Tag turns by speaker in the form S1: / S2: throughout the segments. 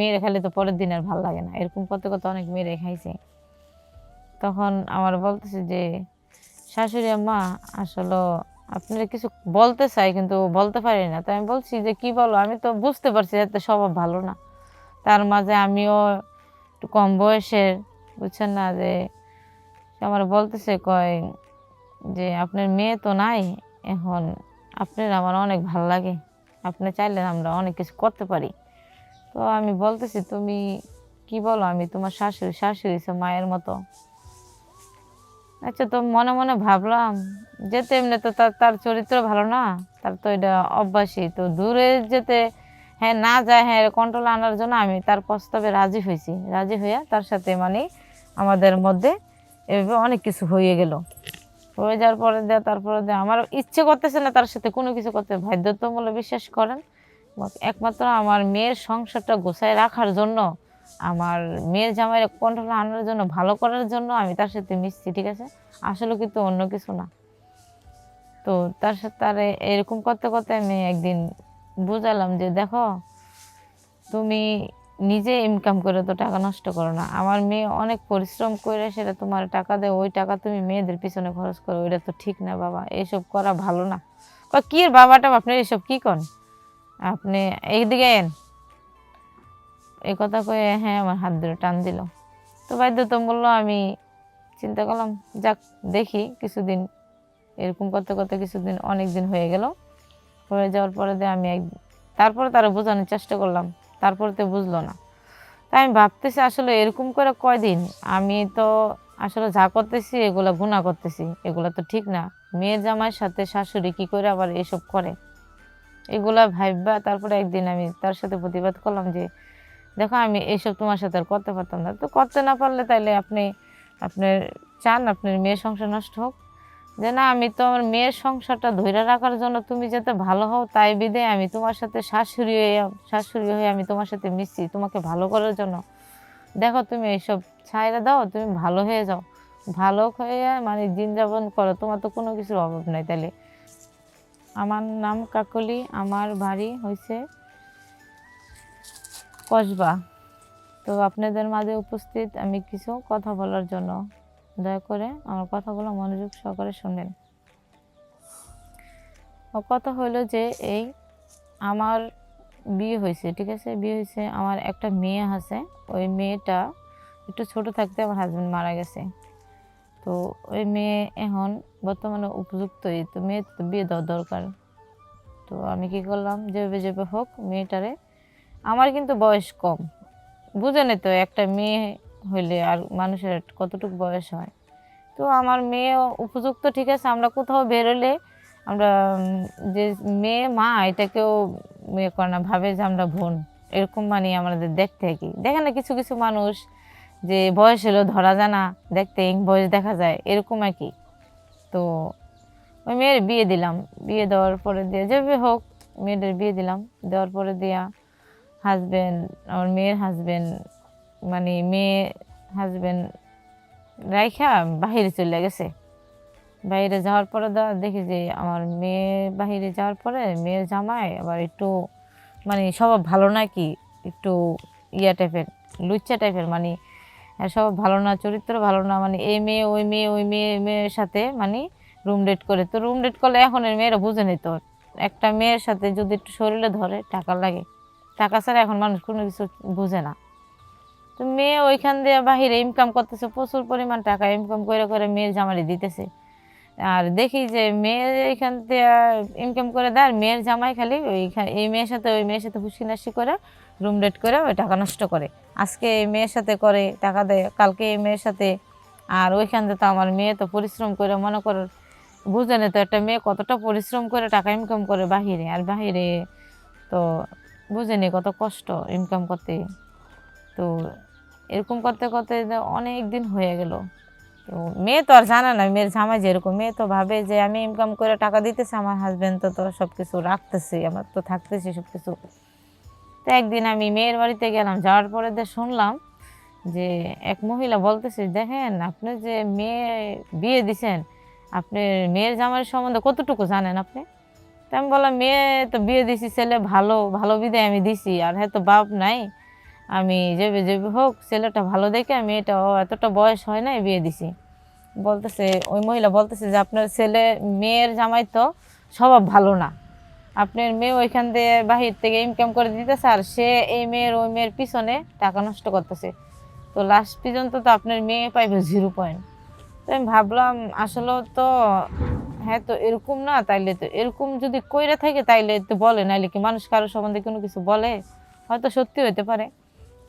S1: মেরে খেলে তো পরের দিন আর ভাল লাগে না, এরকম করতে করতে অনেক মেরে খাইছে। তখন আমার বলতেছে যে শাশুড়ি আম্মা আসলে আপনারা কিছু বলতে চাই কিন্তু বলতে পারি না। তাই আমি বলছি যে কি বলো, আমি তো বুঝতে পারছি এতে স্বভাব ভালো না। তার মাঝে আমিও একটু কম বয়সের, বুঝছেন না, যে আমার বলতেছে কয় যে আপনার মেয়ে তো নাই এখন, আপনার আমার অনেক ভাল লাগে, আপনি চাইলে আমরা অনেক কিছু করতে পারি। তো আমি বলতেছি তুমি কি বলো, আমি তোমার শাশুড়ি, শাশুড়ি হচ্ছে মায়ের মতো। আচ্ছা, তো মনে মনে ভাবলাম যেতে এমনি তো তার চরিত্র ভালো না, তার তো এটা অভ্যাসই, তো দূরে যেতে হ্যাঁ না যায়, হ্যাঁ কন্ট্রোলে আনার জন্য আমি তার প্রস্তাবে রাজি হয়েছি। রাজি হইয়া তার সাথে মানে আমাদের মধ্যে এভাবে অনেক কিছু হয়ে গেল। হয়ে যাওয়ার পরে দেয়া তারপরে দেয়া আমার ইচ্ছে করতেছে না তার সাথে কোনো কিছু করতে, বাধ্যতামূলক বিশ্বাস করেন। একমাত্র আমার মেয়ের সংসারটা গোছায় রাখার জন্য, আমার মেয়ের জামাইয়ের কন্ট্রোলে আনার জন্য, ভালো করার জন্য আমি তার সাথে মিশছি, ঠিক আছে? আসলে কিন্তু অন্য কিছু না। তো তার সাথে তার এরকম করতে করতে আমি একদিন বুঝালাম যে দেখো, তুমি নিজে ইনকাম করে তো টাকা নষ্ট করো না, আমার মেয়ে অনেক পরিশ্রম করে সেটা তোমার টাকা দেয়, ওই টাকা তুমি মেয়েদের পিছনে খরচ করো, ওইটা তো ঠিক না বাবা, এইসব করা ভালো না। কি বাবাটা আপনি এসব কি করেন, আপনি এইদিকে এন, এই কথা কয়ে হ্যাঁ আমার হাত ধরে টান দিল। তো বাধ্যতামূলক আমি চিন্তা করলাম যাক দেখি কিছুদিন, এরকম করতে করতে কিছুদিন অনেক দিন হয়ে গেল। হয়ে যাওয়ার পরে দিয়ে আমি তারপরে তারা বোঝানোর চেষ্টা করলাম, তারপরে তো বুঝলো না। তাই আমি ভাবতেছি আসলে এরকম করে কয়দিন আমি তো আসলে যা করতেছি এগুলা গুনাহ করতেছি, এগুলা তো ঠিক না। মেয়ের জামাইয়ের সাথে শাশুড়ি কি করে আবার এসব করে, এগুলা ভাববা তারপরে একদিন আমি তার সাথে প্রতিবাদ করলাম যে দেখো আমি এইসব তোমার সাথে আর করতে পারতাম না, তো করতে না পারলে তাইলে আপনি আপনার চান আপনার মেয়ের সংসার নষ্ট হোক? যে না, আমি তো আমার মেয়ের সংসারটা ধইরা রাখার জন্য তুমি যাতে ভালো হও তাই বিধে আমি তোমার সাথে শাশুড়ি হয়ে আমি তোমার সাথে মিশছি তোমাকে ভালো করার জন্য। দেখো তুমি এইসব ছাইড়া দাও, তুমি ভালো হয়ে যাও, ভালো হয়ে মানে দিন যাপন করো, তোমার তো কোনো কিছুর অভাব নাই। তাহলে আমার নাম কাকলি, আমার বাড়ি হয়েছে কসবা। তো আপনাদের মাঝে উপস্থিত আমি কিছু কথা বলার জন্য, দয়া করে আমার কথাগুলো মনোযোগ সহকারে শুনবেন। কথা হলো যে এই আমার বিয়ে হয়েছে, ঠিক আছে, বিয়ে হয়েছে, আমার একটা মেয়ে আছে। ওই মেয়েটা একটু ছোট থাকতে আমার হাজবেন্ড মারা গেছে। তো ওই মেয়ে এখন বর্তমানে উপযুক্তই, তো মেয়ে তো বিয়ে দেওয়া দরকার। তো আমি কি করলাম, যেভাবে যেভাবে হোক মেয়েটারে, আমার কিন্তু বয়স কম, বুঝেনি তো একটা মেয়ে হইলে আর মানুষের কতটুকু বয়স হয়। তো আমার মেয়ে উপযুক্ত, ঠিক আছে, আমরা কোথাও বেরোলে আমরা যে মেয়ে মা এটাকেও মেয়ে করে না, ভাবে যে আমরা বোন, এরকম মানে আমাদের দেখতে কি দেখে না, কিছু কিছু মানুষ যে বয়স হলেও ধরা যায় না, দেখতে বয়স দেখা যায় এরকম আর কি। তো ওই মেয়ের বিয়ে দিলাম, বিয়ে দেওয়ার পরে দিয়ে যেভাবে হোক মেয়েদের বিয়ে দিলাম, দেওয়ার পরে দিয়া হাজবেন্ড, আমার মেয়ের হাজবেন্ড মানে মেয়ে হাজবেন্ড রাইখা বাহিরে চলে গেছে। বাইরে যাওয়ার পরে দেখি যে আমার মেয়ে বাহিরে যাওয়ার পরে মেয়ের জামাই আবার একটু মানে স্বভাব ভালো না, কি একটু ইয়া টাইপের, লুচ্চা টাইপের, মানে স্বভাব ভালো না, চরিত্র ভালো না, মানে এই মেয়ে ওই মেয়ে ওই মেয়ের সাথে মানে রুম ডেট করে। তো রুম ডেট করলে এখন এর মেয়েরা বুঝে নিত, একটা মেয়ের সাথে যদি একটু শরীরে ধরে টাকা লাগে, টাকা ছাড়া এখন মানুষ কোনো কিছু বুঝে না। তো মেয়ে ওইখান দিয়ে বাহিরে ইনকাম করতেছে, প্রচুর পরিমাণ টাকা ইনকাম করে করে মেয়ের জামাই দিতেছে। আর দেখি যে মেয়ে এখান থেকে ইনকাম করে দেয়, আর মেয়ের জামাই খালি ওইখানে এই মেয়ের সাথে ওই মেয়ের সাথে হুসকিনাসি করে রুম ডেট করে ওই টাকা নষ্ট করে। আজকে এই মেয়ের সাথে করে টাকা দেয়, কালকে এই মেয়ের সাথে। আর ওইখান থেকে তো আমার মেয়ে তো পরিশ্রম করে, মনে করো বুঝেন তো একটা মেয়ে কতটা পরিশ্রম করে টাকা ইনকাম করে বাহিরে, আর বাহিরে তো বুঝেনি কত কষ্ট ইনকাম করতে। তো এরকম করতে করতে অনেক দিন হয়ে গেল। তো মেয়ে তো আর জানে না মেয়ের জামাই যেরকম, মেয়ে তো ভাবে যে আমি ইনকাম করে টাকা দিতেছি, আমার হাজবেন্ড তো তো সব কিছু রাখতেছি, আমার তো থাকতেছি সব কিছু। তো একদিন আমি মেয়ের বাড়িতে গেলাম, যাওয়ার পরে শুনলাম যে এক মহিলা বলতেছে দেখেন আপনি যে মেয়ে বিয়ে দিছেন, আপনি মেয়ের জামাইয়ের সম্বন্ধে কতটুকু জানেন আপনি? তো আমি বললাম মেয়ে তো বিয়ে দিছি, ছেলে ভালো ভালো বিদায় আমি দিছি, আর হ্যাঁ তো বাপ নাই, আমি যেভাবে যেভাবে হোক ছেলেটা ভালো দেখে আমি এটা এতটা বয়স হয় না বিয়ে দিছি। বলতেছে ওই মহিলা বলতেছে যে আপনার ছেলে মেয়ের জামাই তো স্বভাব ভালো না, আপনার মেয়ে ওইখান দিয়ে বাহির থেকে ইনকাম করে দিতেছে আর সে এই মেয়ের ওই মেয়ের পিছনে টাকা নষ্ট করতেছে, তো লাস্ট পর্যন্ত তো আপনার মেয়ে পাইবে 0 পয়েন্ট। তো আমি ভাবলাম আসলে তো হ্যাঁ, তো এরকম না, তাইলে তো এরকম যদি কইরা থাকে তাইলে তো বলে, নাইলে কি মানুষ কারো সম্বন্ধে কোনো কিছু বলে? হয়তো সত্যি হইতে পারে।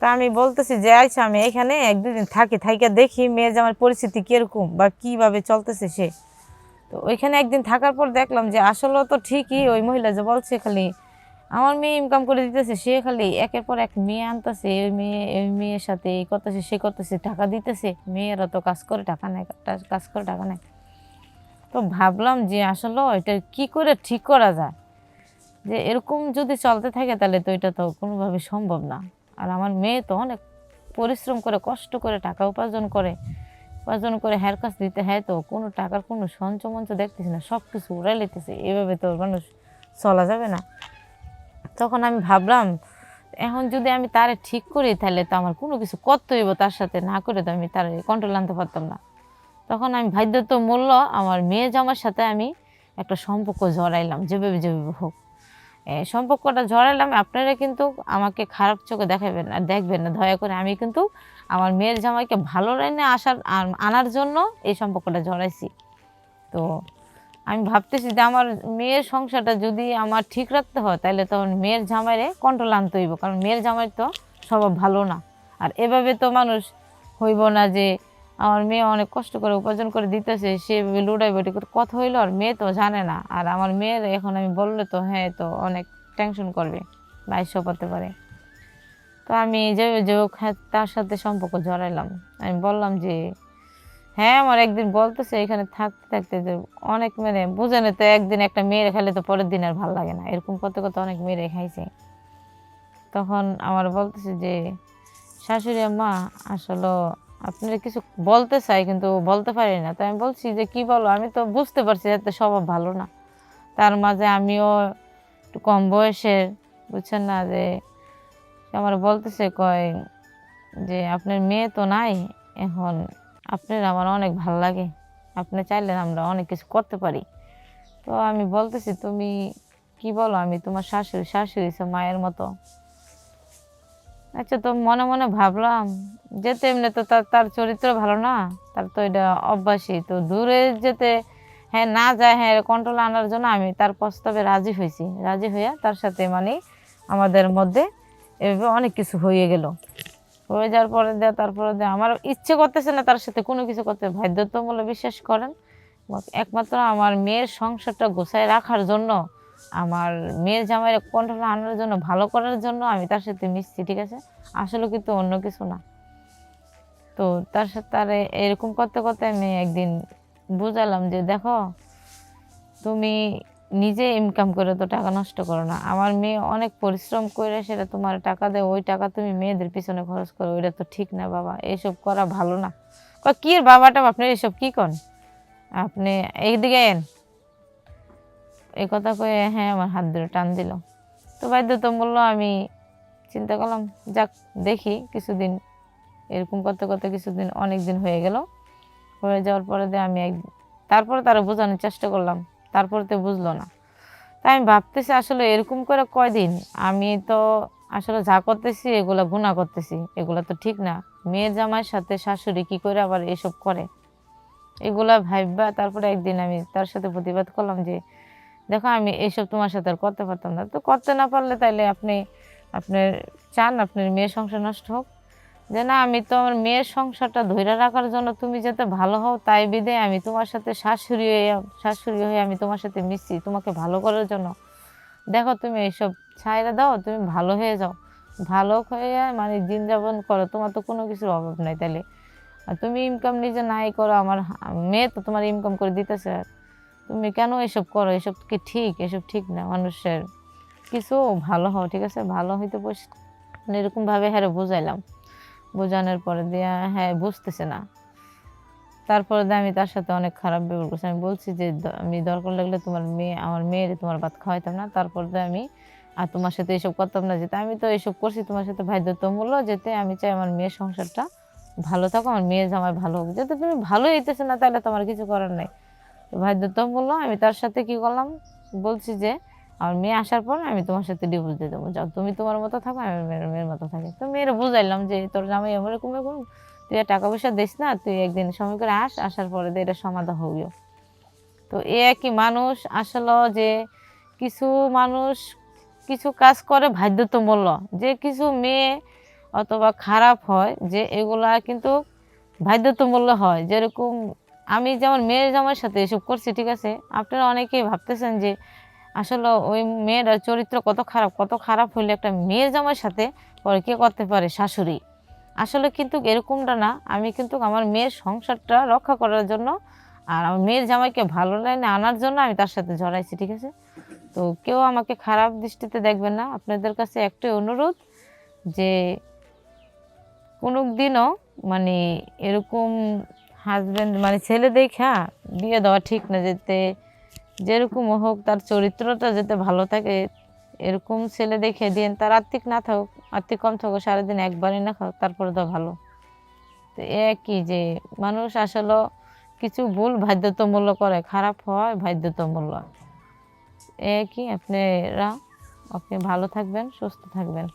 S1: তা আমি বলতেছি যে আচ্ছা আমি এখানে 1-2 দিন থাকি, থাইকা দেখি মেয়ের জামার পরিস্থিতি কিরকম বা কিভাবে চলতেছে সে। তো ওইখানে একদিন থাকার পর দেখলাম যে আসলে তো ঠিকই ওই মহিলা যে বলছে খালি আমার মেয়ে ইনকাম করে দিতেছে, সে খালি একের পর এক মেয়ে আনতেছে, ওই মেয়ের সাথে এই করতেছে সে করতেছে, টাকা দিতেছে, মেয়েরা তো কাজ করে টাকা নেয়, কাজ করে টাকা নেয়। তো ভাবলাম যে আসলে এটা কি করে ঠিক করা যায়, যে এরকম যদি চলতে থাকে তাহলে তো এটা তো কোনোভাবে সম্ভব না। আর আমার মেয়ে তো অনেক পরিশ্রম করে কষ্ট করে টাকা উপার্জন করে হ্যার কাছ দিতে, হ্যাঁ তো কোনো টাকার কোনো সঞ্চয় মঞ্চ দেখতেছি না, সব কিছু উড়াই লেতেছে, এভাবে তো মানুষ চলা যাবে না। তখন আমি ভাবলাম এখন যদি আমি তারে ঠিক করি তাহলে তো আমার কোনো কিছু করতে হইব, তার সাথে না করে তো আমি তার কন্ট্রোল আনতে পারতাম না। তখন আমি বাধ্যত মূল্য আমার মেয়ে জামার সাথে আমি একটা সম্পর্ক জড়াইলাম, যেভাবে যেভাবে হোক সম্পর্কটা জড়াইলাম। আপনারা কিন্তু আমাকে খারাপ চোখে দেখাবেন না, দেখবেন না দয়া করে। আমি কিন্তু আমার মেয়ের জামাইকে ভালো লাইনে আনার জন্য এই সম্পর্কটা জড়াইছি। তো আমি ভাবতেছি যে আমার মেয়ের সংসারটা যদি আমার ঠিক রাখতে হয় তাহলে তখন মেয়ের জামাইরে কন্ট্রোল আনতে হইব, কারণ মেয়ের জামাই তো স্বভাব ভালো না। আর এভাবে তো মানুষ হইব না যে আমার মেয়ে অনেক কষ্ট করে উপার্জন করে দিতেছে, সে লুডাই বেটি করে কথা হইলো আর মেয়ে তো জানে না। আর আমার মেয়ের এখন আমি বললে তো হ্যাঁ তো অনেক টেনশন করবে বা এসব হতে পারে। তো আমি যে হোক হ্যাঁ তার সাথে সম্পর্ক জড়াইলাম। আমি বললাম যে হ্যাঁ আমার একদিন বলতেছে এখানে থাকতে থাকতে যে অনেক মানে বুঝেন তো, একদিন একটা মেয়েরে খাইলে তো পরের দিন আর ভালো লাগে না, এরকম করতে করতে অনেক মেয়েরে খাইছে। তখন আমার বলতেছে যে শাশুড়ি আম্মা আসলে আপনারা কিছু বলতে চাই কিন্তু বলতে পারি না। তাই আমি বলছি যে কি বলো, আমি তো বুঝতে পারছি এতে স্বভাব ভালো না, তার মাঝে আমিও একটু কম বয়সের, বুঝছেন না, যে আমার বলতেছে কয় যে আপনার মেয়ে তো নাই এখন, আপনার আমার অনেক ভাল লাগে, আপনি চাইলে আমরা অনেক কিছু করতে পারি। তো আমি বলতেছি তুমি কি বলো, আমি তোমার শাশুড়ি, শাশুড়ি হচ্ছে মায়ের মতো। আচ্ছা, তো মনে মনে ভাবলাম যেতে এমনি তো তার চরিত্র ভালো না, তার তো এটা অভ্যাসই, তো দূরে যেতে হ্যাঁ না যায়, হ্যাঁ কন্ট্রোল আনার জন্য আমি তার প্রস্তাবে রাজি হয়েছি। রাজি হইয়া তার সাথে মানে আমাদের মধ্যে এভাবে অনেক কিছু হয়ে গেল। হয়ে যাওয়ার পরে তারপরে আমার ইচ্ছে করতেছে না তার সাথে কোনো কিছু করতে, বাধ্যতামূলক বিশ্বাস করেন একমাত্র আমার মেয়ের সংসারটা গোছায় রাখার জন্য, আমার মেয়ের জামাইয়ের কন্ট্রোলে আনার জন্য, ভালো করার জন্য আমি তার সাথে মিশছি, ঠিক আছে, আসলে কিন্তু অন্য কিছু না। তো তার সাথে তার এরকম করতে করতে আমি একদিন বুঝালাম যে দেখো তুমি নিজে ইনকাম করে তো টাকা নষ্ট করো না, আমার মেয়ে অনেক পরিশ্রম করে সেটা তোমার টাকা দেয়, ওই টাকা তুমি মেয়েদের পিছনে খরচ করো, ওইটা তো ঠিক না বাবা, এইসব করা ভালো না। কি বাবাটা আপনি এসব কি করেন, আপনি এইদিকে এন, এই কথা কয়ে হ্যাঁ আমার হাত ধরে টান দিল। তো বাধ্যতামূল্য আমি চিন্তা করলাম যাক দেখি কিছুদিন, এরকম করতে করতে কিছুদিন অনেক দিন হয়ে গেল। হয়ে যাওয়ার পরে আমি তারপরে তারা বোঝানোর চেষ্টা করলাম, তারপরে তো বুঝলো না। তাই আমি ভাবতেছি আসলে এরকম করে কয়দিন আমি তো আসলে যা করতেছি এগুলা গুনাহ করতেছি, এগুলা তো ঠিক না। মেয়ের জামাইয়ের সাথে শাশুড়ি কি করে আবার এসব করে, এগুলা ভাববা তারপরে একদিন আমি তার সাথে প্রতিবাদ করলাম যে দেখো আমি এইসব তোমার সাথে আর করতে পারতাম না, তো করতে না পারলে তাইলে আপনি আপনার চান আপনার মেয়ের সংসার নষ্ট হোক, যে না আমি তো আমার মেয়ের সংসারটা ধইরা রাখার জন্য তুমি যাতে ভালো হও তাই বিধে আমি তোমার সাথে শাশুড়ি হয়ে আমি তোমার সাথে মিশছি তোমাকে ভালো করার জন্য। দেখো তুমি এইসব ছাইরা দাও, তুমি ভালো হয়ে যাও, ভালো হয়ে মানে দিন যাপন করো, তোমার তো কোনো কিছুর অভাব নাই তাইলে। আর তুমি ইনকাম নিজে নাই করো, আমার মেয়ে তো তোমার ইনকাম করে দিতেছে, তুমি কেন এসব করো, এসব কি ঠিক, এসব ঠিক না। মানুষের কিছু ভালো হও, ঠিক আছে, ভালো হইতে এরকম ভাবে হ্যাঁ বুঝাইলাম, বোঝানোর পরে দিয়া হ্যাঁ বুঝতেছে না। তারপরে আমি তার সাথে অনেক খারাপ ব্যবহার করছি, আমি বলছি যে আমি দরকার লাগলে তোমার মেয়ে আমার মেয়ের তোমার ভাত খাওয়াইতাম না। তারপর আমি আর তোমার সাথে এসব করতাম না যেতে। আমি তো এসব করছি তোমার সাথে বাধ্যতামূল্য যেতে। আমি চাই আমার মেয়ের সংসারটা ভালো থাকো, আমার মেয়ে জামাই ভালো হোক। যেহেতু তুমি ভালো হইতেছে না তাহলে তোমার কিছু করার নাই। তো বাধ্যতামূল্য আমি তার সাথে কি করলাম, বলছি যে আমার মেয়ে আসার পর আমি তোমার সাথে ডিভোর্স দিয়ে দেবো, যাও তুমি তোমার মতো থাকো, আমি মেয়ের মতো থাকি। তো মেয়েরা বুঝাইলাম যে তোর জামাই এরকম এরকম, তুই আর টাকা পয়সা দিস না, তুই একদিন সময় করে আসার পরে এটা সমাধান হইও। তো এ একই মানুষ আসলে যে কিছু মানুষ কিছু কাজ করে বাধ্যতামূল্য, যে কিছু মেয়ে অথবা খারাপ হয় যে এগুলা কিন্তু বাধ্যতামূল্য হয়। যেরকম আমি যেমন মেয়ের জামাইয়ের সাথে এসব করছি, ঠিক আছে, আপনারা অনেকেই ভাবতেছেন যে আসলে ওই মেয়েটার চরিত্র কত খারাপ, কত খারাপ হইলে একটা মেয়ের জামাইয়ের সাথে পরে কে করতে পারে, শাশুড়ি। আসলে কিন্তু এরকমটা না। আমি কিন্তু আমার মেয়ের সংসারটা রক্ষা করার জন্য আর আমার মেয়ের জামাইকে ভালো লাইনে আনার জন্য আমি তার সাথে জড়াইছি, ঠিক আছে। তো কেউ আমাকে খারাপ দৃষ্টিতে দেখবেন না। আপনাদের কাছে একটাই অনুরোধ যে কোনো দিনও মানে এরকম হাজবেন্ড মানে ছেলে দেখা বিয়ে দেওয়া ঠিক না। যেতে যেরকম হোক তার চরিত্রটা যাতে ভালো থাকে এরকম ছেলে দেখে দিন। তার আর্থিক না থাকুক, আর্থিক কম থাকুক, সারাদিন একবারই না খাক, তারপরে তো ভালো। তো এ কি যে মানুষ আসলে কিছু ভুল বাধ্যতামূল্য করে, খারাপ হয় বাধ্যতামূল্য। এ কি আপনারা আপনি ভালো থাকবেন, সুস্থ থাকবেন।